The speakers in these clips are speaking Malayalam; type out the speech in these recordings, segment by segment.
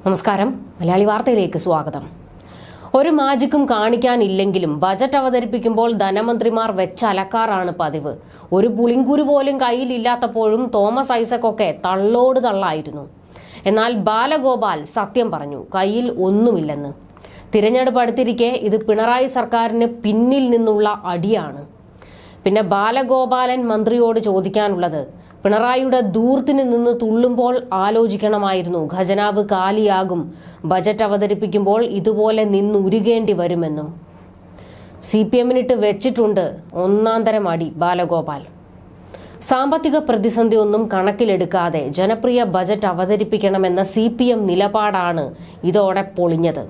നമസ്കാരം. മലയാളി വാർത്തയിലേക്ക് സ്വാഗതം. ഒരു മാജിക്കും കാണിക്കാനില്ലെങ്കിലും ബജറ്റ് അവതരിപ്പിക്കുമ്പോൾ ധനമന്ത്രിമാർ വെച്ചലക്കാറാണ് പതിവ്. ഒരു പുളിങ്കുരു പോലും കയ്യിലില്ലാത്തപ്പോഴും തോമസ് ഐസക്കൊക്കെ തള്ളോട് തള്ളായിരുന്നു. എന്നാൽ ബാലഗോപാൽ സത്യം പറഞ്ഞു, കയ്യിൽ ഒന്നുമില്ലെന്ന്. തിരഞ്ഞെടുപ്പ് അടുത്തിരിക്കെ ഇത് പിണറായി സർക്കാരിന് പിന്നിൽ നിന്നുള്ള അടിയാണ്. പിന്നെ ബാലഗോപാലൻ മന്ത്രിയോട് ചോദിക്കാനുള്ളത്, പിണറായിയുടെ ദൂർത്തിന് നിന്ന് തുള്ളുമ്പോൾ ആലോചിക്കണമായിരുന്നു ഖജനാവ് കാലിയാകും, ബജറ്റ് അവതരിപ്പിക്കുമ്പോൾ ഇതുപോലെ നിന്നുരുകേണ്ടി വരുമെന്നും. CPM-നിട്ട് വെച്ചിട്ടുണ്ട് ഒന്നാം തരം അടി ബാലഗോപാൽ. സാമ്പത്തിക പ്രതിസന്ധി ഒന്നും കണക്കിലെടുക്കാതെ ജനപ്രിയ ബജറ്റ് അവതരിപ്പിക്കണമെന്ന CPM നിലപാടാണ് ഇതോടെ പൊളിഞ്ഞത്.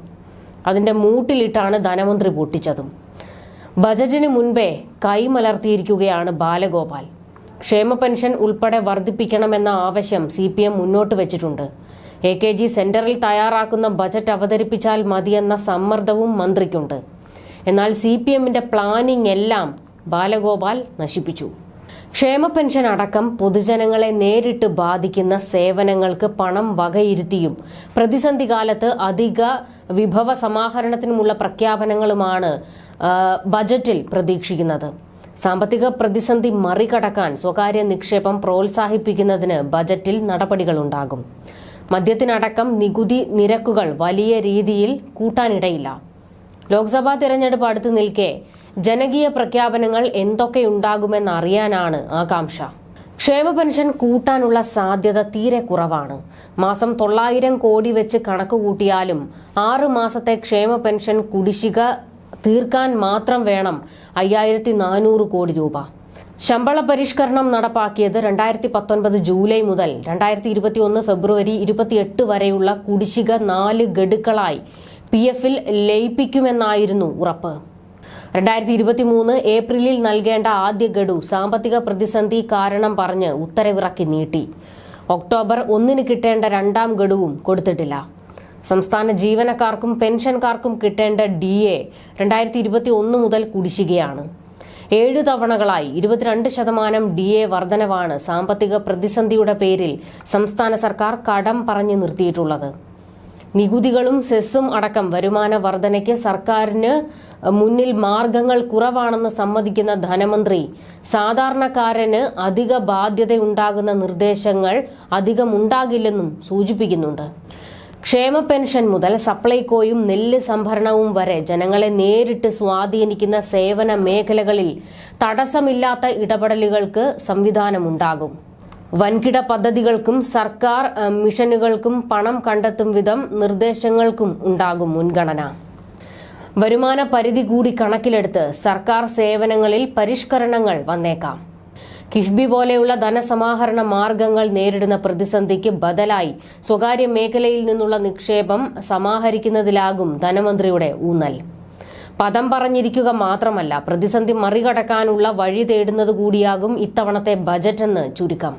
അതിന്റെ മൂട്ടിലിട്ടാണ് ധനമന്ത്രി പൊട്ടിച്ചതും. ബജറ്റിന് മുൻപേ കൈമലർത്തിയിരിക്കുകയാണ് ബാലഗോപാൽ. ക്ഷേമ പെൻഷൻ ഉൾപ്പെടെ വർദ്ധിപ്പിക്കണമെന്ന ആവശ്യം CPM മുന്നോട്ട് വെച്ചിട്ടുണ്ട്. AKG സെന്ററിൽ തയ്യാറാക്കുന്ന ബജറ്റ് അവതരിപ്പിച്ചാൽ മതിയെന്ന സമ്മർദ്ദവും മന്ത്രിക്കുണ്ട്. എന്നാൽ CPM-ന്റെ പ്ലാനിംഗ് എല്ലാം ബാലഗോപാൽ നശിപ്പിച്ചു. ക്ഷേമ പെൻഷൻ അടക്കം പൊതുജനങ്ങളെ നേരിട്ട് ബാധിക്കുന്ന സേവനങ്ങൾക്ക് പണം വകയിരുത്തിയും പ്രതിസന്ധി കാലത്ത് അധിക വിഭവ സമാഹരണത്തിനുമുള്ള പ്രഖ്യാപനങ്ങളുമാണ് ബജറ്റിൽ പ്രതീക്ഷിക്കുന്നത്. സാമ്പത്തിക പ്രതിസന്ധി മറികടക്കാൻ സ്വകാര്യ നിക്ഷേപം പ്രോത്സാഹിപ്പിക്കുന്നതിന് ബജറ്റിൽ നടപടികളുണ്ടാകും. മദ്യത്തിനടക്കം നികുതി നിരക്കുകൾ വലിയ രീതിയിൽ കൂട്ടാനിടയില്ല. ലോക്സഭാ തിരഞ്ഞെടുപ്പ് അടുത്തു നിൽക്കെ ജനകീയ പ്രഖ്യാപനങ്ങൾ എന്തൊക്കെയുണ്ടാകുമെന്നറിയാനാണ് ആകാംക്ഷ. ക്ഷേമ പെൻഷൻ കൂട്ടാനുള്ള സാധ്യത തീരെ കുറവാണ്. മാസം 900 കോടി വെച്ച് കണക്കുകൂട്ടിയാലും 6 മാസത്തെ ക്ഷേമ പെൻഷൻ കുടിശ്ശിക തീർക്കാൻ മാത്രം വേണം 5400 കോടി രൂപ. ശമ്പള പരിഷ്കരണം നടപ്പാക്കിയത് 2019 ജൂലൈ മുതൽ 2021 ഫെബ്രുവരി 28 വരെയുള്ള കുടിശ്ശിക 4 ഗഡുക്കളായി PF-ൽ ലയിപ്പിക്കുമെന്നായിരുന്നു ഉറപ്പ്. 2023 ഏപ്രിലിൽ നൽകേണ്ട ആദ്യ ഗഡു സാമ്പത്തിക പ്രതിസന്ധി കാരണം പറഞ്ഞ് ഉത്തരവിറക്കി നീട്ടി. ഒക്ടോബർ 1 കിട്ടേണ്ട രണ്ടാം ഗഡുവും കൊടുത്തിട്ടില്ല. സംസ്ഥാന ജീവനക്കാർക്കും പെൻഷൻകാർക്കും കിട്ടേണ്ട DA 2021 മുതൽ കുടിശ്ശികയാണ്. 7 തവണകളായി 22% DA വർധനവാണ് സാമ്പത്തിക പ്രതിസന്ധിയുടെ പേരിൽ സംസ്ഥാന സർക്കാർ കടം പറഞ്ഞു നിർത്തിയിട്ടുള്ളത്. നികുതികളും സെസ്സും അടക്കം വരുമാന വർധനയ്ക്ക് സർക്കാരിന് മുന്നിൽ മാർഗങ്ങൾ കുറവാണെന്ന് സമ്മതിക്കുന്ന ധനമന്ത്രി സാധാരണക്കാരന് അധിക ബാധ്യതയുണ്ടാകുന്ന നിർദ്ദേശങ്ങൾ അധികമുണ്ടാകില്ലെന്നും സൂചിപ്പിക്കുന്നുണ്ട്. ക്ഷേമ പെൻഷൻ മുതൽ സപ്ലൈകോയും നെല്ല് സംഭരണവും വരെ ജനങ്ങളെ നേരിട്ട് സ്വാധീനിക്കുന്ന സേവന മേഖലകളിൽ തടസ്സമില്ലാത്ത ഇടപെടലുകൾക്ക് സംവിധാനമുണ്ടാകും. വൻകിട പദ്ധതികൾക്കും സർക്കാർ മിഷനുകൾക്കും പണം കണ്ടെത്തും വിധം നിർദ്ദേശങ്ങൾക്കും ഉണ്ടാകും മുൻഗണന. വരുമാന പരിധി കൂടി കണക്കിലെടുത്ത് സർക്കാർ സേവനങ്ങളിൽ പരിഷ്കരണങ്ങൾ വന്നേക്കാം. കിഫ്ബി പോലെയുള്ള ധനസമാഹരണ മാർഗങ്ങൾ നേരിടുന്ന പ്രതിസന്ധിക്ക് ബദലായി സ്വകാര്യ മേഖലയിൽ നിന്നുള്ള നിക്ഷേപം സമാഹരിക്കുന്നതിലാകും ധനമന്ത്രിയുടെ ഊന്നൽ. പദം പറഞ്ഞിരിക്കുക മാത്രമല്ല, പ്രതിസന്ധി മറികടക്കാനുള്ള വഴി തേടുന്നത് കൂടിയാകും ഇത്തവണത്തെ ബജറ്റെന്ന് ചുരുക്കം.